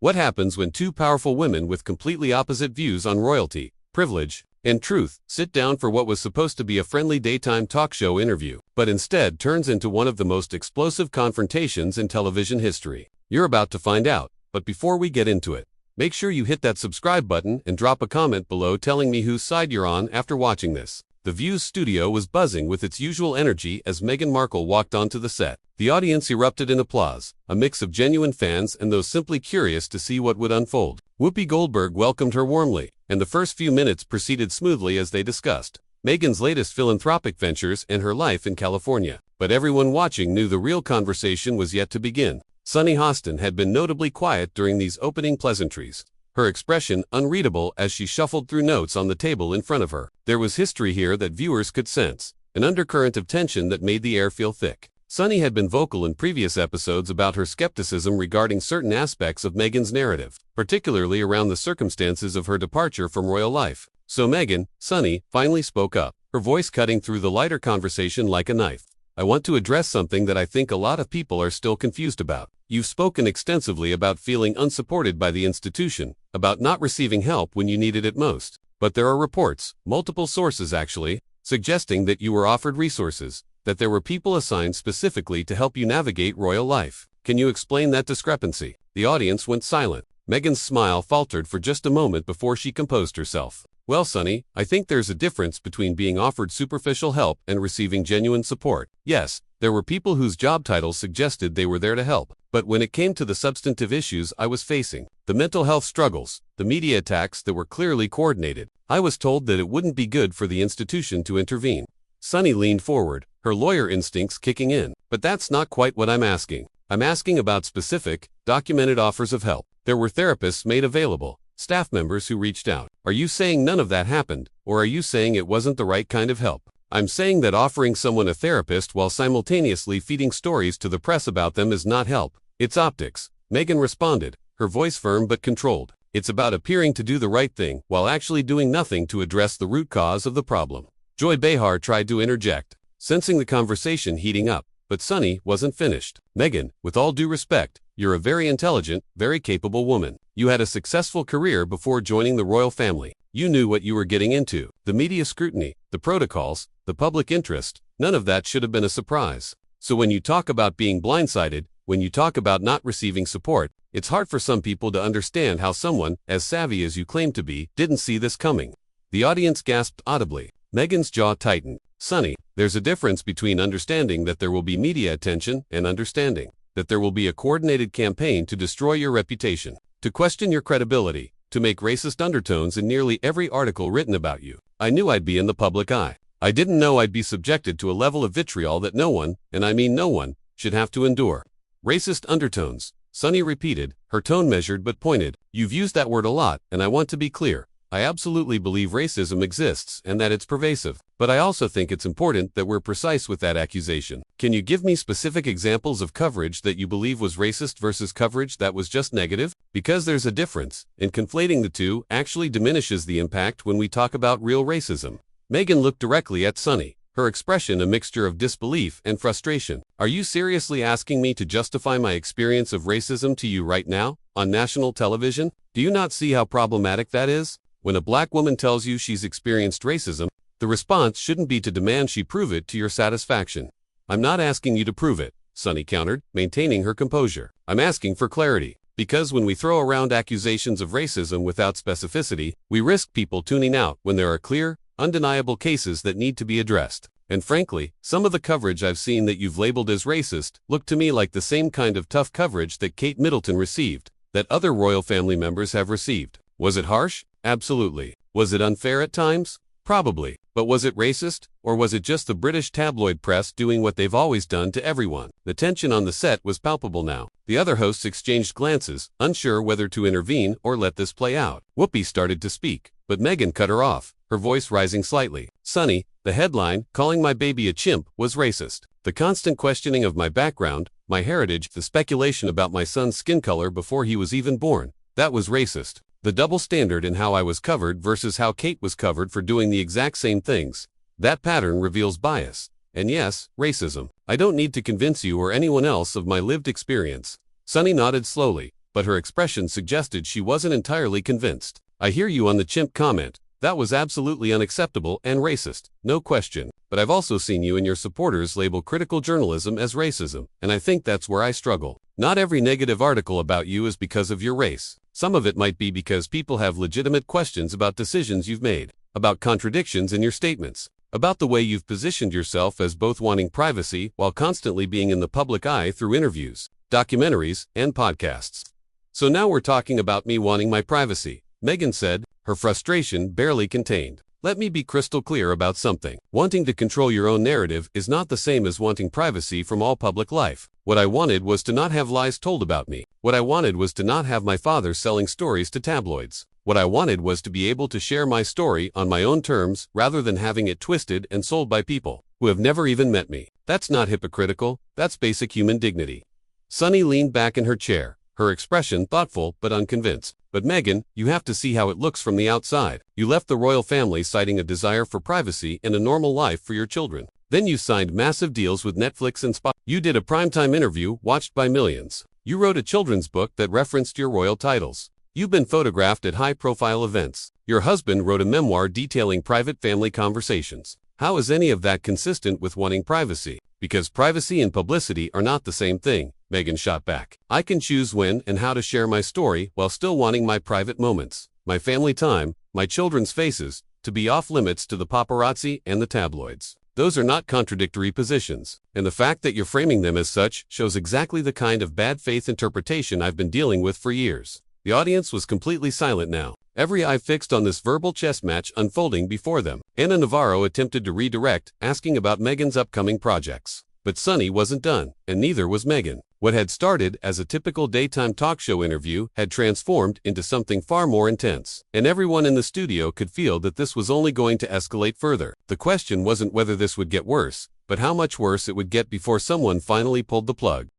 What happens when two powerful women with completely opposite views on royalty, privilege, and truth sit down for what was supposed to be a friendly daytime talk show interview, but instead turns into one of the most explosive confrontations in television history? You're about to find out, but before we get into it, make sure you hit that subscribe button and drop a comment below telling me whose side you're on after watching this. The View's studio was buzzing with its usual energy as Meghan Markle walked onto the set. The audience erupted in applause, a mix of genuine fans and those simply curious to see what would unfold. Whoopi Goldberg welcomed her warmly, and the first few minutes proceeded smoothly as they discussed Meghan's latest philanthropic ventures and her life in California. But everyone watching knew the real conversation was yet to begin. Sunny Hostin had been notably quiet during these opening pleasantries, her expression unreadable as she shuffled through notes on the table in front of her. There was history here that viewers could sense, an undercurrent of tension that made the air feel thick. Sunny had been vocal in previous episodes about her skepticism regarding certain aspects of Meghan's narrative, particularly around the circumstances of her departure from royal life. So Meghan, Sunny, finally spoke up, her voice cutting through the lighter conversation like a knife. I want to address something that I think a lot of people are still confused about. You've spoken extensively about feeling unsupported by the institution, about not receiving help when you needed it most. But there are reports, multiple sources actually, suggesting that you were offered resources, that there were people assigned specifically to help you navigate royal life. Can you explain that discrepancy? The audience went silent. Meghan's smile faltered for just a moment before she composed herself. Well, Sunny, I think there's a difference between being offered superficial help and receiving genuine support. Yes, there were people whose job titles suggested they were there to help. But when it came to the substantive issues I was facing, the mental health struggles, the media attacks that were clearly coordinated, I was told that it wouldn't be good for the institution to intervene. Sunny leaned forward, her lawyer instincts kicking in. But that's not quite what I'm asking. I'm asking about specific, documented offers of help. There were therapists made available, staff members who reached out. Are you saying none of that happened, or are you saying it wasn't the right kind of help? I'm saying that offering someone a therapist while simultaneously feeding stories to the press about them is not help. It's optics. Meghan responded, her voice firm but controlled. It's about appearing to do the right thing while actually doing nothing to address the root cause of the problem. Joy Behar tried to interject, sensing the conversation heating up, but Sunny wasn't finished. Meghan, with all due respect, you're a very intelligent, very capable woman. You had a successful career before joining the royal family. You knew what you were getting into. The media scrutiny, the protocols, the public interest, none of that should have been a surprise. So when you talk about being blindsided, when you talk about not receiving support, it's hard for some people to understand how someone, as savvy as you claim to be, didn't see this coming. The audience gasped audibly. Meghan's jaw tightened. Sunny, there's a difference between understanding that there will be media attention and understanding that there will be a coordinated campaign to destroy your reputation, to question your credibility, to make racist undertones in nearly every article written about you. I knew I'd be in the public eye. I didn't know I'd be subjected to a level of vitriol that no one, and I mean no one, should have to endure. Racist undertones, Sunny repeated, her tone measured but pointed. You've used that word a lot, and I want to be clear. I absolutely believe racism exists and that it's pervasive, but I also think it's important that we're precise with that accusation. Can you give me specific examples of coverage that you believe was racist versus coverage that was just negative? Because there's a difference, and conflating the two actually diminishes the impact when we talk about real racism. Meghan looked directly at Sunny, her expression a mixture of disbelief and frustration. Are you seriously asking me to justify my experience of racism to you right now, on national television? Do you not see how problematic that is? When a black woman tells you she's experienced racism, the response shouldn't be to demand she prove it to your satisfaction. I'm not asking you to prove it, Sunny countered, maintaining her composure. I'm asking for clarity, because when we throw around accusations of racism without specificity, we risk people tuning out when there are clear, undeniable cases that need to be addressed. And frankly, some of the coverage I've seen that you've labeled as racist look to me like the same kind of tough coverage that Kate Middleton received, that other royal family members have received. Was it harsh? Absolutely. Was it unfair at times? Probably. But was it racist, or was it just the British tabloid press doing what they've always done to everyone? The tension on the set was palpable now. The other hosts exchanged glances, unsure whether to intervene or let this play out. Whoopi started to speak, but Meghan cut her off, her voice rising slightly. Sunny, the headline, calling my baby a chimp, was racist. The constant questioning of my background, my heritage, the speculation about my son's skin color before he was even born, that was racist. The double standard in how I was covered versus how Kate was covered for doing the exact same things. That pattern reveals bias. And yes, racism. I don't need to convince you or anyone else of my lived experience. Sunny nodded slowly, but her expression suggested she wasn't entirely convinced. I hear you on the chimp comment. That was absolutely unacceptable and racist, no question. But I've also seen you and your supporters label critical journalism as racism, and I think that's where I struggle. Not every negative article about you is because of your race. Some of it might be because people have legitimate questions about decisions you've made, about contradictions in your statements, about the way you've positioned yourself as both wanting privacy while constantly being in the public eye through interviews, documentaries, and podcasts. So now we're talking about me wanting my privacy, Meghan said, her frustration barely contained. Let me be crystal clear about something. Wanting to control your own narrative is not the same as wanting privacy from all public life. What I wanted was to not have lies told about me. What I wanted was to not have my father selling stories to tabloids. What I wanted was to be able to share my story on my own terms rather than having it twisted and sold by people who have never even met me. That's not hypocritical, that's basic human dignity. Sunny leaned back in her chair, her expression thoughtful but unconvinced. But Meghan, you have to see how it looks from the outside. You left the royal family citing a desire for privacy and a normal life for your children. Then you signed massive deals with Netflix and Spotify. You did a primetime interview watched by millions. You wrote a children's book that referenced your royal titles. You've been photographed at high-profile events. Your husband wrote a memoir detailing private family conversations. How is any of that consistent with wanting privacy? Because privacy and publicity are not the same thing, Meghan shot back. I can choose when and how to share my story while still wanting my private moments, my family time, my children's faces, to be off limits to the paparazzi and the tabloids. Those are not contradictory positions, and the fact that you're framing them as such shows exactly the kind of bad faith interpretation I've been dealing with for years. The audience was completely silent now, every eye fixed on this verbal chess match unfolding before them. Anna Navarro attempted to redirect, asking about Meghan's upcoming projects. But Sunny wasn't done, and neither was Meghan. What had started as a typical daytime talk show interview had transformed into something far more intense, and everyone in the studio could feel that this was only going to escalate further. The question wasn't whether this would get worse, but how much worse it would get before someone finally pulled the plug.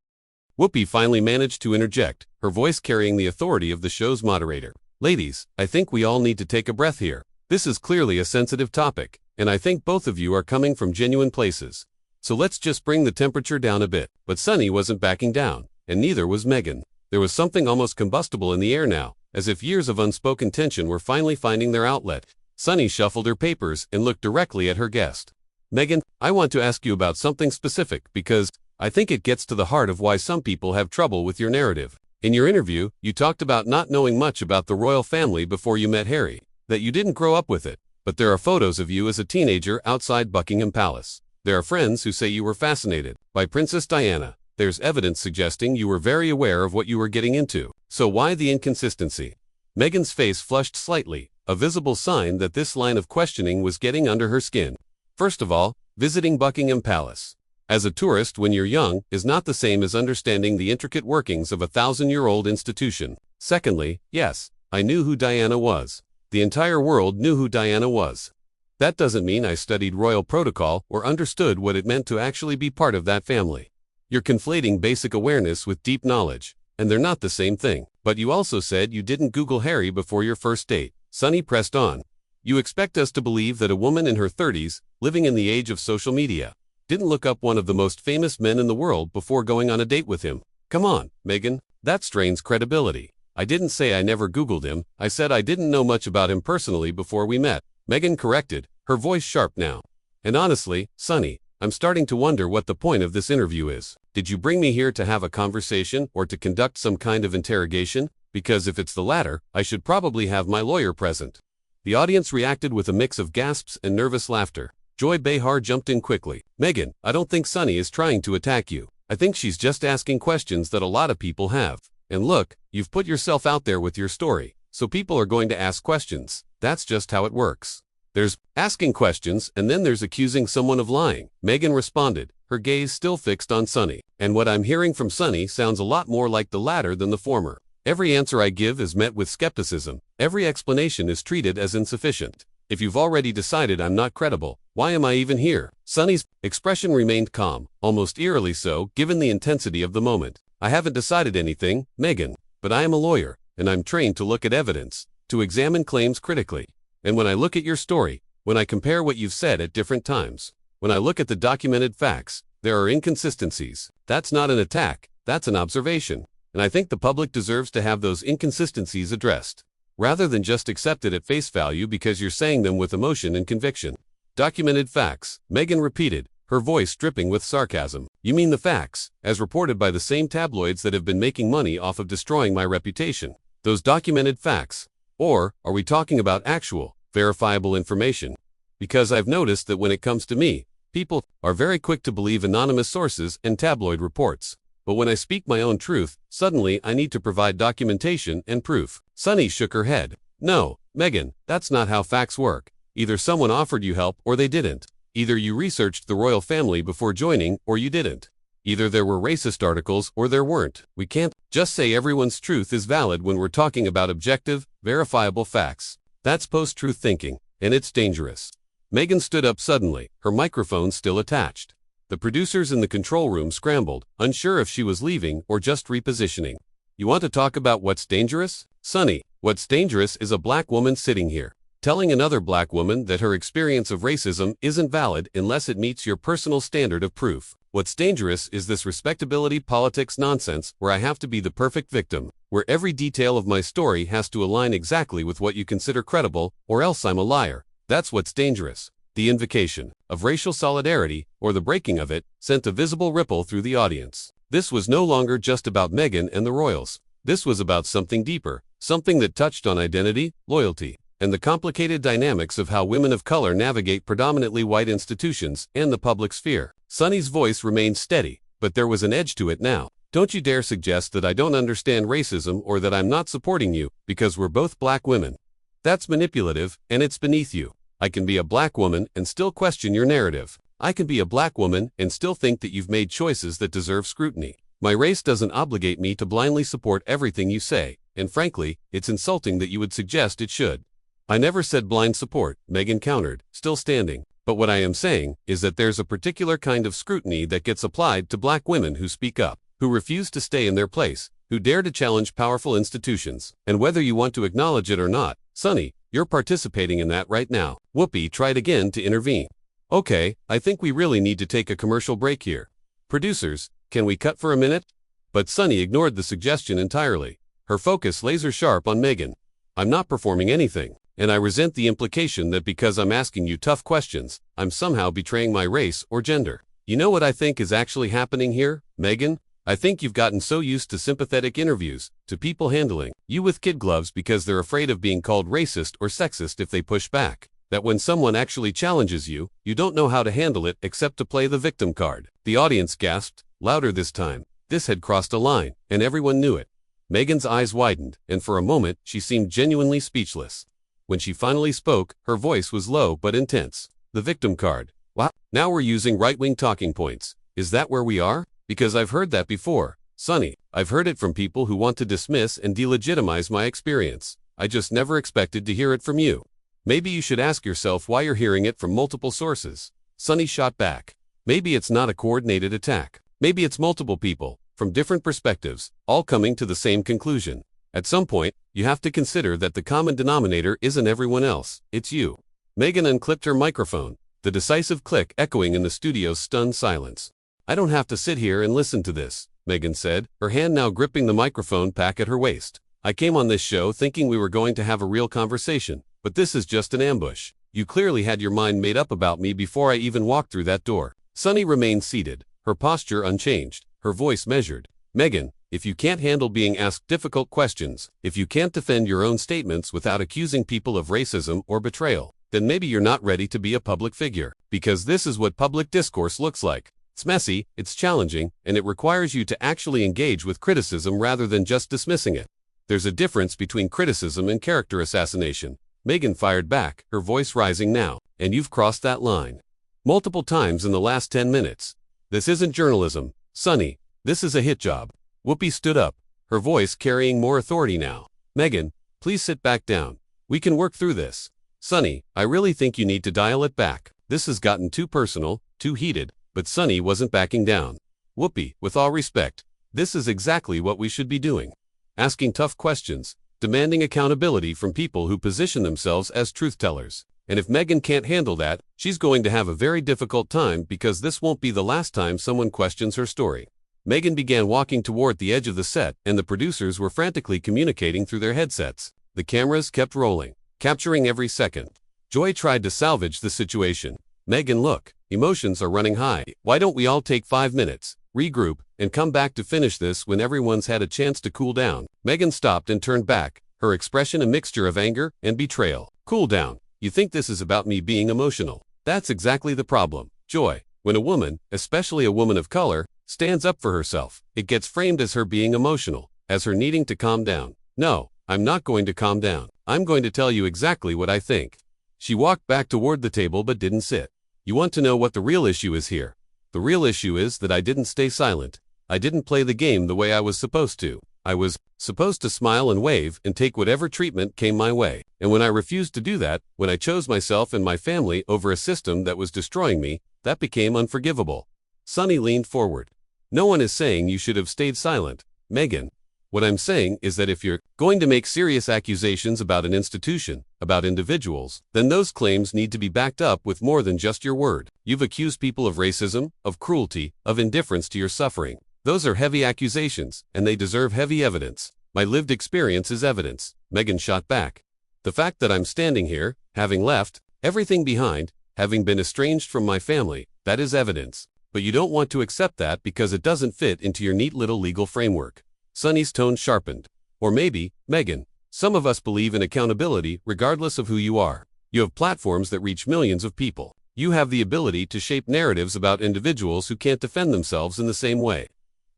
Whoopi finally managed to interject, her voice carrying the authority of the show's moderator. Ladies, I think we all need to take a breath here. This is clearly a sensitive topic, and I think both of you are coming from genuine places. So let's just bring the temperature down a bit. But Sunny wasn't backing down, and neither was Meghan. There was something almost combustible in the air now, as if years of unspoken tension were finally finding their outlet. Sunny shuffled her papers and looked directly at her guest. Meghan, I want to ask you about something specific because I think it gets to the heart of why some people have trouble with your narrative. In your interview, you talked about not knowing much about the royal family before you met Harry, that you didn't grow up with it, but there are photos of you as a teenager outside Buckingham Palace. There are friends who say you were fascinated by Princess Diana. There's evidence suggesting you were very aware of what you were getting into. So why the inconsistency? Meghan's face flushed slightly, a visible sign that this line of questioning was getting under her skin. First of all, visiting Buckingham Palace as a tourist when you're young is not the same as understanding the intricate workings of a 1,000-year-old institution. Secondly, yes, I knew who Diana was. The entire world knew who Diana was. That doesn't mean I studied royal protocol or understood what it meant to actually be part of that family. You're conflating basic awareness with deep knowledge, and they're not the same thing. But you also said you didn't Google Harry before your first date. Sunny pressed on. You expect us to believe that a woman in her 30s, living in the age of social media, didn't look up one of the most famous men in the world before going on a date with him? Come on, Meghan, that strains credibility. I didn't say I never Googled him, I said I didn't know much about him personally before we met. Meghan corrected, her voice sharp now. And honestly, Sunny, I'm starting to wonder what the point of this interview is. Did you bring me here to have a conversation or to conduct some kind of interrogation? Because if it's the latter, I should probably have my lawyer present. The audience reacted with a mix of gasps and nervous laughter. Joy Behar jumped in quickly. Meghan, I don't think Sunny is trying to attack you. I think she's just asking questions that a lot of people have. And look, you've put yourself out there with your story, so people are going to ask questions. That's just how it works. There's asking questions and then there's accusing someone of lying. Meghan responded, her gaze still fixed on Sunny. And what I'm hearing from Sunny sounds a lot more like the latter than the former. Every answer I give is met with skepticism. Every explanation is treated as insufficient. If you've already decided I'm not credible, why am I even here? Sunny's expression remained calm, almost eerily so, given the intensity of the moment. I haven't decided anything, Meghan, but I am a lawyer, and I'm trained to look at evidence, to examine claims critically. And when I look at your story, when I compare what you've said at different times, when I look at the documented facts, there are inconsistencies. That's not an attack, that's an observation. and I think the public deserves to have those inconsistencies addressed, rather than just accepted at face value because you're saying them with emotion and conviction. Documented facts, Meghan repeated, her voice dripping with sarcasm. You mean the facts, as reported by the same tabloids that have been making money off of destroying my reputation? Those documented facts? Or are we talking about actual, verifiable information? Because I've noticed that when it comes to me, people are very quick to believe anonymous sources and tabloid reports. But when I speak my own truth, suddenly I need to provide documentation and proof. Sunny shook her head. No, Meghan, that's not how facts work. Either someone offered you help or they didn't. Either you researched the royal family before joining or you didn't. Either there were racist articles or there weren't. We can't just say everyone's truth is valid when we're talking about objective, verifiable facts. That's post-truth thinking, and it's dangerous. Meghan stood up suddenly, her microphone still attached. The producers in the control room scrambled, unsure if she was leaving or just repositioning. You want to talk about what's dangerous? Sunny, what's dangerous is a black woman sitting here, telling another black woman that her experience of racism isn't valid unless it meets your personal standard of proof. What's dangerous is this respectability politics nonsense where I have to be the perfect victim, where every detail of my story has to align exactly with what you consider credible, or else I'm a liar. That's what's dangerous. The invocation of racial solidarity, or the breaking of it, sent a visible ripple through the audience. This was no longer just about Meghan and the royals. This was about something deeper, something that touched on identity, loyalty, and the complicated dynamics of how women of color navigate predominantly white institutions and the public sphere. Sunny's voice remained steady, but there was an edge to it now. Don't you dare suggest that I don't understand racism or that I'm not supporting you because we're both black women. That's manipulative, and it's beneath you. I can be a black woman and still question your narrative. I can be a black woman and still think that you've made choices that deserve scrutiny. My race doesn't obligate me to blindly support everything you say, and frankly, it's insulting that you would suggest it should. I never said blind support, Meghan countered, still standing. But what I am saying is that there's a particular kind of scrutiny that gets applied to black women who speak up, who refuse to stay in their place, who dare to challenge powerful institutions. And whether you want to acknowledge it or not, Sunny, you're participating in that right now. Whoopi tried again to intervene. Okay, I think we really need to take a commercial break here. Producers, can we cut for a minute? But Sunny ignored the suggestion entirely, her focus laser sharp on Meghan. I'm not performing anything, and I resent the implication that because I'm asking you tough questions, I'm somehow betraying my race or gender. You know what I think is actually happening here, Meghan? I think you've gotten so used to sympathetic interviews, to people handling you with kid gloves because they're afraid of being called racist or sexist if they push back, that when someone actually challenges you, you don't know how to handle it except to play the victim card. The audience gasped, louder this time. This had crossed a line, and everyone knew it. Meghan's eyes widened, and for a moment she seemed genuinely speechless. When she finally spoke, her voice was low but intense. The victim card. Wow, now we're using right-wing talking points. Is that where we are? Because I've heard that before. Sunny, I've heard it from people who want to dismiss and delegitimize my experience. I just never expected to hear it from you. Maybe you should ask yourself why you're hearing it from multiple sources. Sunny shot back. Maybe it's not a coordinated attack. Maybe it's multiple people, from different perspectives, all coming to the same conclusion. At some point, you have to consider that the common denominator isn't everyone else, it's you. Meghan unclipped her microphone, the decisive click echoing in the studio's stunned silence. I don't have to sit here and listen to this, Meghan said, her hand now gripping the microphone back at her waist. I came on this show thinking we were going to have a real conversation, but this is just an ambush. You clearly had your mind made up about me before I even walked through that door. Sunny remained seated, her posture unchanged, her voice measured. Meghan, if you can't handle being asked difficult questions, if you can't defend your own statements without accusing people of racism or betrayal, then maybe you're not ready to be a public figure, because this is what public discourse looks like. It's messy, it's challenging, and it requires you to actually engage with criticism rather than just dismissing it. There's a difference between criticism and character assassination. Meghan fired back, her voice rising now. And you've crossed that line multiple times in the last 10 minutes. This isn't journalism, Sunny. This is a hit job. Whoopi stood up, her voice carrying more authority now. Meghan, please sit back down. We can work through this. Sunny, I really think you need to dial it back. This has gotten too personal, too heated. But Sunny wasn't backing down. Whoopi, with all respect, this is exactly what we should be doing. Asking tough questions, demanding accountability from people who position themselves as truth-tellers. And if Meghan can't handle that, she's going to have a very difficult time because this won't be the last time someone questions her story. Meghan began walking toward the edge of the set, and the producers were frantically communicating through their headsets. The cameras kept rolling, capturing every second. Joy tried to salvage the situation. Meghan, look, emotions are running high. Why don't we all take 5 minutes, regroup, and come back to finish this when everyone's had a chance to cool down? Meghan stopped and turned back, her expression a mixture of anger and betrayal. Cool down? You think this is about me being emotional? That's exactly the problem, Joy. When a woman, especially a woman of color, stands up for herself, it gets framed as her being emotional, as her needing to calm down. No, I'm not going to calm down. I'm going to tell you exactly what I think. She walked back toward the table but didn't sit. You want to know what the real issue is here? The real issue is that I didn't stay silent. I didn't play the game the way I was supposed to. I was supposed to smile and wave and take whatever treatment came my way. And when I refused to do that, when I chose myself and my family over a system that was destroying me, that became unforgivable. Sunny leaned forward. No one is saying you should have stayed silent, Meghan. What I'm saying is that if you're going to make serious accusations about an institution, about individuals, then those claims need to be backed up with more than just your word. You've accused people of racism, of cruelty, of indifference to your suffering. Those are heavy accusations, and they deserve heavy evidence. My lived experience is evidence, Meghan shot back. The fact that I'm standing here, having left everything behind, having been estranged from my family, that is evidence. But you don't want to accept that because it doesn't fit into your neat little legal framework. Sunny's tone sharpened. Or maybe, Meghan, some of us believe in accountability regardless of who you are. You have platforms that reach millions of people. You have the ability to shape narratives about individuals who can't defend themselves in the same way.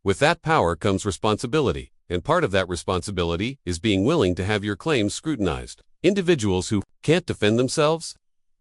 With that power comes responsibility, and part of that responsibility is being willing to have your claims scrutinized. Individuals who can't defend themselves?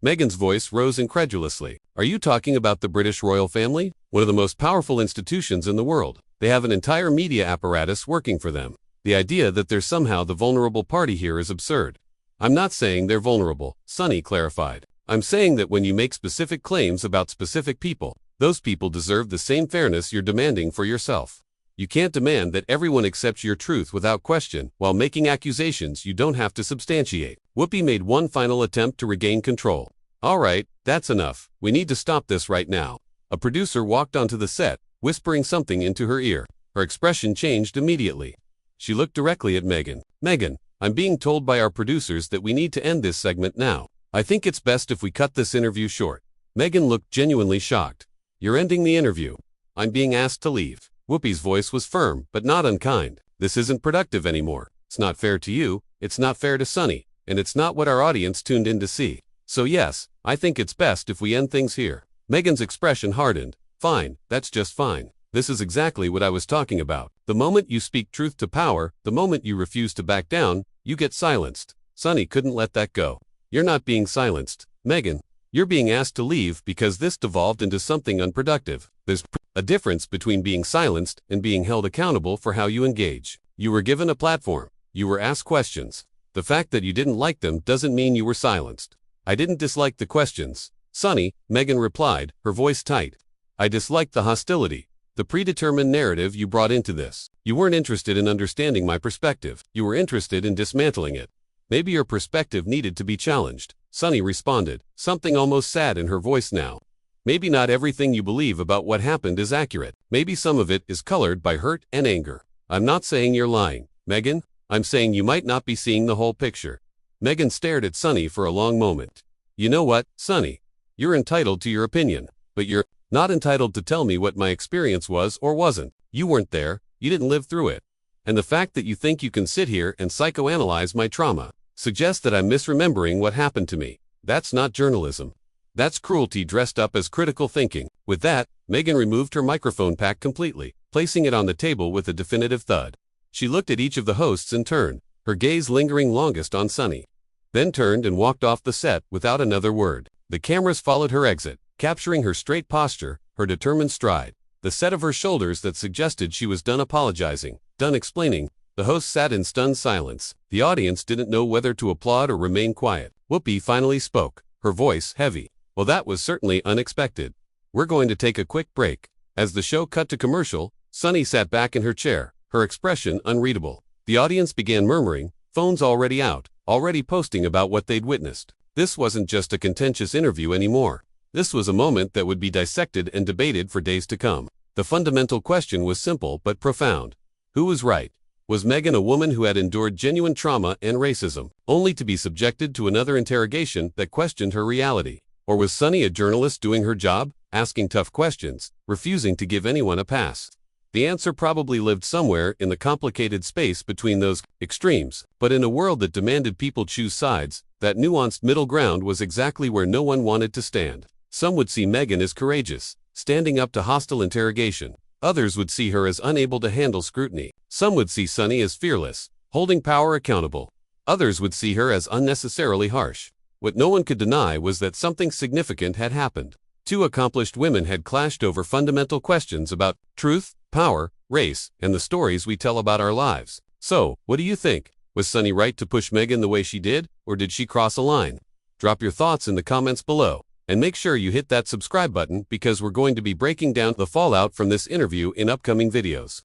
Meghan's voice rose incredulously. Are you talking about the British royal family? One of the most powerful institutions in the world. They have an entire media apparatus working for them. The idea that they're somehow the vulnerable party here is absurd. I'm not saying they're vulnerable, Sunny clarified. I'm saying that when you make specific claims about specific people, those people deserve the same fairness you're demanding for yourself. You can't demand that everyone accepts your truth without question while making accusations you don't have to substantiate. Whoopi made one final attempt to regain control. All right, that's enough. We need to stop this right now. A producer walked onto the set, whispering something into her ear. Her expression changed immediately. She looked directly at Meghan. Meghan, I'm being told by our producers that we need to end this segment now. I think it's best if we cut this interview short. Meghan looked genuinely shocked. You're ending the interview. I'm being asked to leave. Whoopi's voice was firm, but not unkind. This isn't productive anymore. It's not fair to you, it's not fair to Sunny, and it's not what our audience tuned in to see. So yes, I think it's best if we end things here. Meghan's expression hardened. Fine, that's just fine. This is exactly what I was talking about. The moment you speak truth to power, the moment you refuse to back down, you get silenced. Sunny couldn't let that go. You're not being silenced, Meghan. You're being asked to leave because this devolved into something unproductive. There's a difference between being silenced and being held accountable for how you engage. You were given a platform. You were asked questions. The fact that you didn't like them doesn't mean you were silenced. I didn't dislike the questions, Sunny, Meghan replied, her voice tight. I disliked the hostility, the predetermined narrative you brought into this. You weren't interested in understanding my perspective. You were interested in dismantling it. Maybe your perspective needed to be challenged, Sunny responded, something almost sad in her voice now. Maybe not everything you believe about what happened is accurate. Maybe some of it is colored by hurt and anger. I'm not saying you're lying, Meghan. I'm saying you might not be seeing the whole picture. Meghan stared at Sunny for a long moment. You know what, Sunny? You're entitled to your opinion, but you're not entitled to tell me what my experience was or wasn't. You weren't there, you didn't live through it. And the fact that you think you can sit here and psychoanalyze my trauma suggests that I'm misremembering what happened to me. That's not journalism. That's cruelty dressed up as critical thinking. With that, Meghan removed her microphone pack completely, placing it on the table with a definitive thud. She looked at each of the hosts in turn, her gaze lingering longest on Sunny. Then turned and walked off the set without another word. The cameras followed her exit, capturing her straight posture, her determined stride, the set of her shoulders that suggested she was done apologizing, done explaining. The host sat in stunned silence. The audience didn't know whether to applaud or remain quiet. Whoopi finally spoke, her voice heavy. Well, that was certainly unexpected. We're going to take a quick break. As the show cut to commercial, Sunny sat back in her chair, her expression unreadable. The audience began murmuring, phones already out, already posting about what they'd witnessed. This wasn't just a contentious interview anymore. This was a moment that would be dissected and debated for days to come. The fundamental question was simple but profound. Who was right? Was Meghan a woman who had endured genuine trauma and racism, only to be subjected to another interrogation that questioned her reality? Or was Sunny a journalist doing her job, asking tough questions, refusing to give anyone a pass? The answer probably lived somewhere in the complicated space between those extremes, but in a world that demanded people choose sides, that nuanced middle ground was exactly where no one wanted to stand. Some would see Meghan as courageous, standing up to hostile interrogation. Others would see her as unable to handle scrutiny. Some would see Sunny as fearless, holding power accountable. Others would see her as unnecessarily harsh. What no one could deny was that something significant had happened. Two accomplished women had clashed over fundamental questions about truth, power, race, and the stories we tell about our lives. So, what do you think? Was Sunny right to push Meghan the way she did, or did she cross a line? Drop your thoughts in the comments below, and make sure you hit that subscribe button because we're going to be breaking down the fallout from this interview in upcoming videos.